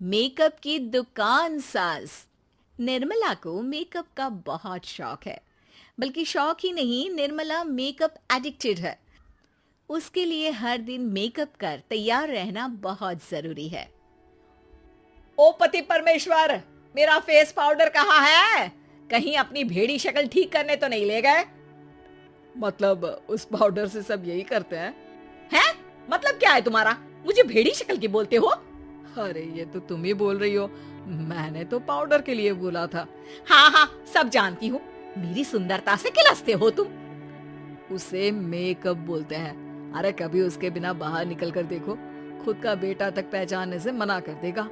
Makeup की दुकान सास। निर्मला को मेकअप का बहुत शौक है। बल्कि शौक ही नहीं, निर्मला मेकअप एडिक्टेड है। उसके लिए हर दिन मेकअप कर तैयार रहना बहुत जरूरी है। ओ पति परमेश्वर, मेरा फेस पाउडर कहाँ है? कहीं अपनी भेड़ी शक्ल ठीक करने तो नहीं ले गए? मतलब उस पाउडर से सब यही करते हैं? हैं? मतलब क्या है तुम्हारा? मुझे भेड़ी शक्ल की बोलते हो? अरे ये तो तुम ही बोल रही हो, मैंने तो पाउडर के लिए बोला था। हाँ हाँ, सब जानती हूँ। मेरी सुंदरता से किलसते हो तुम। उसे मेकअप बोलते हैं। अरे कभी उसके बिना बाहर निकल कर देखो, खुद का बेटा तक पहचानने से मना कर देगा।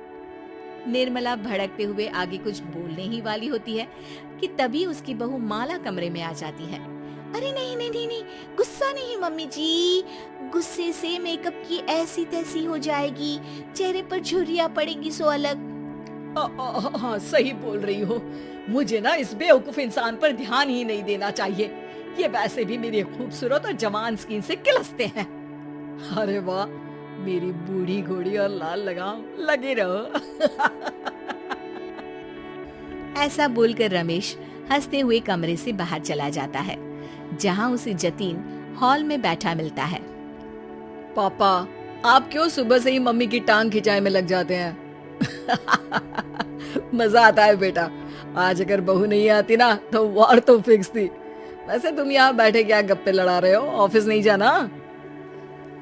निर्मला भड़कते हुए आगे कुछ बोलने ही वाली होती है कि तभी उसकी बहू माला कमरे में आ जाती है। अरे नहीं नहीं नहीं नहीं, गुस्सा नहीं मम्मी जी। गुस्से से मेकअप की ऐसी तैसी हो जाएगी, चेहरे पर झुर्रियां पड़ेंगी सो अलग। हाँ सही बोल रही हो। मुझे ना इस बेवकूफ इंसान पर ध्यान ही नहीं देना चाहिए। ये वैसे भी मेरी खूबसूरत और जवान स्किन से किलसते हैं। अरे वाह, मेरी बूढ़ी घोड़ी और लाल लगाम, लगे रहो। ऐसा बोलकर रमेश हंसते हुए कमरे से बाहर चला जाता है, जहां उसे जतीन हॉल में बैठा मिलता है। पापा, आप क्यों सुबह से ही मम्मी की टांग खिंचाई में लग जाते हैं? मजा आता है बेटा। आज अगर बहू नहीं आती ना तो वार तो फिक्स थी। वैसे तुम यहाँ बैठे क्या गप्पे लड़ा रहे हो? ऑफिस नहीं जाना?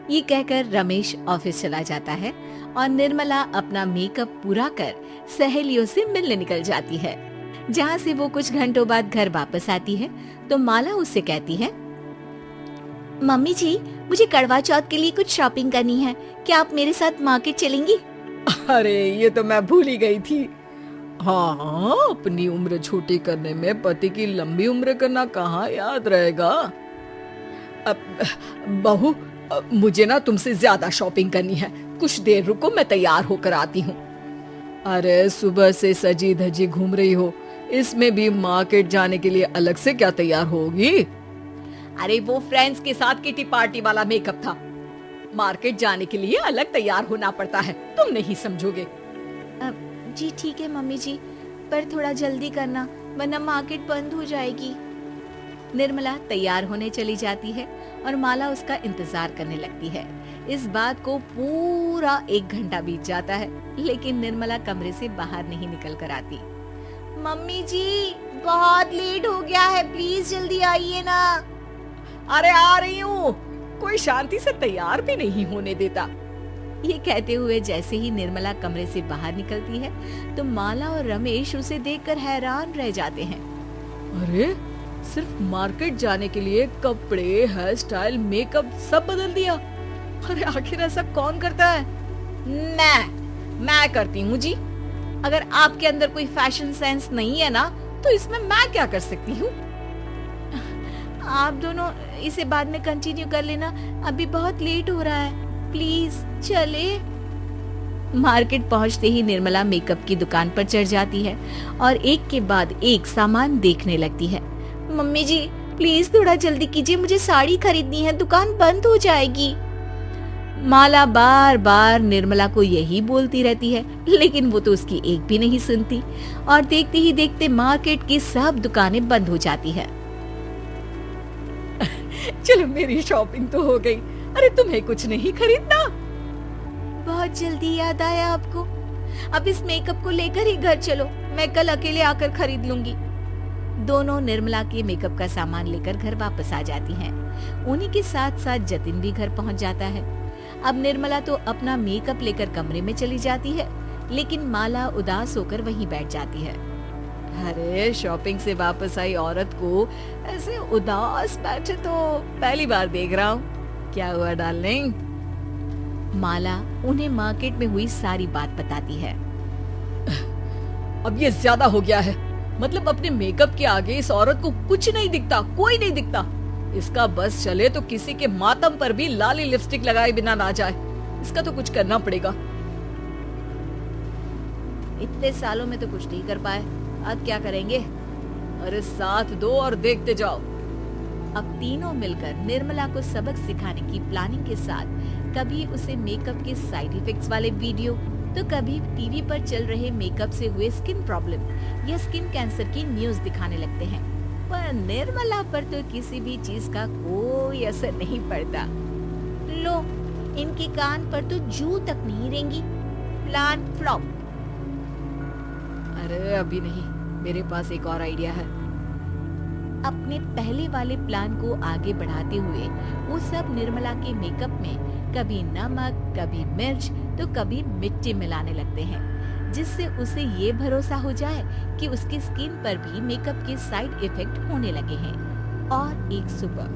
ये कहकर रमेश ऑफिस चला जाता है और निर्मला अपना मेकअप पूरा कर सहेलियों से मिलने निकल जाती है। जहाँ से वो कुछ घंटों बाद घर वापस आती है तो माला उससे कहती है, मम्मी जी, मुझे करवा चौथ के लिए कुछ शॉपिंग करनी है। क्या आप मेरे साथ मार्केट चलेंगी? अरे ये तो मैं भूल ही गई थी। हाँ, अपनी उम्र छोटी करने में पति की लंबी उम्र करना कहाँ याद रहेगा। बहू, मुझे ना तुमसे ज्यादा शॉपिंग करनी है। कुछ देर रुको, मैं तैयार होकर आती हूँ। अरे सुबह से सजी धजी घूम रही हो, इसमें भी मार्केट जाने के लिए अलग से क्या तैयार होगी? अरे वो फ्रेंड्स के साथ किटी पार्टी वाला मेकअप था। मार्केट जाने के लिए अलग तैयार होना पड़ता है, तुम नहीं समझोगे। जी ठीक है मम्मी जी, पर थोड़ा जल्दी करना वरना मार्केट बंद हो जाएगी। निर्मला तैयार होने चली जाती है और माला उसका इंतजार करने लगती है। इस बात को पूरा 1 घंटा बीत जाता है, लेकिन निर्मला कमरे से बाहर नहीं निकल कर आती। मम्मी जी, बहुत लेट हो गया है, प्लीज जल्दी आइए ना। अरे आ रही हूँ। कोई शांति से तैयार भी नहीं होने देता। ये कहते हुए जैसे ही निर्मला कमरे से बाहर निकलती है तो माला और रमेश उसे देखकर हैरान रह जाते हैं। अरे सिर्फ मार्केट जाने के लिए कपड़े, हेयर स्टाइल, मेकअप सब बदल दिया। अरे आखिर ऐसा कौन करता है? मैं करती हूँ जी। अगर आपके अंदर कोई फैशन सेंस नहीं है ना तो इसमें मैं क्या कर सकती हूँ? आप दोनों इसे बाद में कंटिन्यू कर लेना, अभी बहुत लेट हो रहा है, प्लीज चले। मार्केट पहुंचते ही निर्मला मेकअप की दुकान पर चढ़ जाती है और एक के बाद एक सामान देखने लगती है। मम्मी जी, प्लीज थोड़ा जल्दी कीजिए, मुझे साड़ी खरीदनी है, दुकान बंद हो जाएगी। माला बार बार निर्मला को यही बोलती रहती है, लेकिन वो तो उसकी एक भी नहीं सुनती और देखते ही देखते मार्केट की सब दुकानें बंद हो जाती है। चलो मेरी शॉपिंग तो हो गई। अरे तुम्हें कुछ नहीं खरीदना? बहुत जल्दी याद आया आपको। अब इस मेकअप को लेकर ही घर चलो, मैं कल अकेले आकर खरीद लूंगी। दोनों निर्मला के मेकअप का सामान लेकर घर वापस आ जाती हैं। उन्हीं के साथ साथ जतिन भी घर पहुंच जाता है। अब निर्मला तो अपना मेकअप लेकर कमरे में चली जाती है, लेकिन माला उदास होकर वहीं बैठ जाती है। अरे शॉपिंग से वापस आई औरत को ऐसे उदास बैठे तो पहली बार देख रहा हूँ। क्या हुआ डार्लिंग? माला उन्हें मार्केट में हुई सारी बात बताती है। अब ये ज्यादा हो गया है। मतलब अपने मेकअप के आगे इस औरत को कुछ नहीं दिखता, कोई नहीं दिखता। इसका बस चले तो किसी के मातम पर भी लाली लिपस्टिक लगाए बिना ना जाए। इसका तो कुछ करना पड़ेगा। इतने सालों में तो कुछ नहीं कर पाए, अब क्या करेंगे? अरे साथ दो और देखते जाओ। अब तीनों मिलकर निर्मला को सबक सिखाने की प्लानिंग के साथ कभी उसे मेकअप के साइड इफेक्ट्स वाले वीडियो, तो कभी टीवी पर चल रहे मेकअप से हुए स्किन प्रॉब्लम या स्किन कैंसर की न्यूज दिखाने लगते हैं। पर निर्मला पर तो किसी भी चीज का कोई असर नहीं पड़ता। लो, इनके कान पर तो जू तक नहीं रेंगी। Plan flop. अरे अभी नहीं, मेरे पास एक और आइडिया है। अपने पहले वाले प्लान को आगे बढ़ाते हुए वो सब निर्मला के मेकअप में कभी नमक, कभी मिर्च तो कभी मिट्टी मिलाने लगते हैं, जिससे उसे ये भरोसा हो जाए कि उसकी स्किन पर भी मेकअप के साइड इफेक्ट होने लगे हैं। और एक सुबह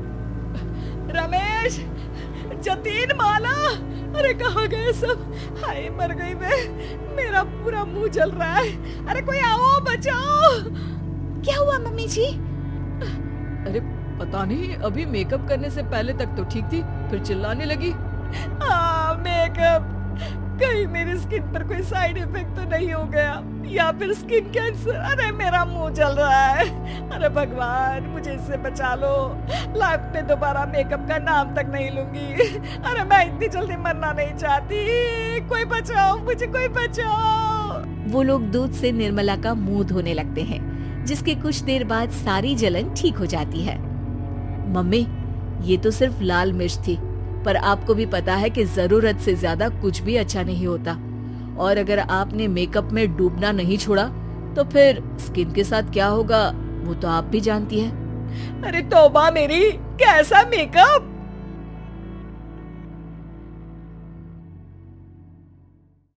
रमेश, जतीन, माला, अरे कहाँ गए सब? हाय मर गई मैं, मेरा पूरा मुंह जल रहा है। अरे कोई आओ, बचाओ। क्या हुआ मम्मी जी? अरे पता नहीं, अभी मेकअप करने से पहले तक तो ठीक थी, फिर चिल्लाने लगी। मेकअप, कहीं मेरी स्किन पर कोई साइड इफेक्ट तो नहीं हो गया, या फिर स्किन कैंसर। अरे मेरा मुंह जल रहा है। अरे भगवान, मुझे इससे बचा लो। लाइफ में दोबारा मेकअप का नाम तक नहीं लूंगी। अरे मैं इतनी जल्दी मरना नहीं चाहती। कोई बचाओ मुझे, कोई बचाओ। वो लोग दूध से निर्मला का मुंह धोने लगते हैं, जिसके कुछ देर बाद सारी जलन ठीक हो जाती है। मम्मी, ये तो सिर्फ लाल मिर्च थी, पर आपको भी पता है कि जरूरत से ज्यादा कुछ भी अच्छा नहीं होता। और अगर आपने मेकअप में डूबना नहीं छोड़ा तो फिर स्किन के साथ क्या होगा वो तो आप भी जानती हैं। अरे तौबा मेरी, कैसा मेकअप!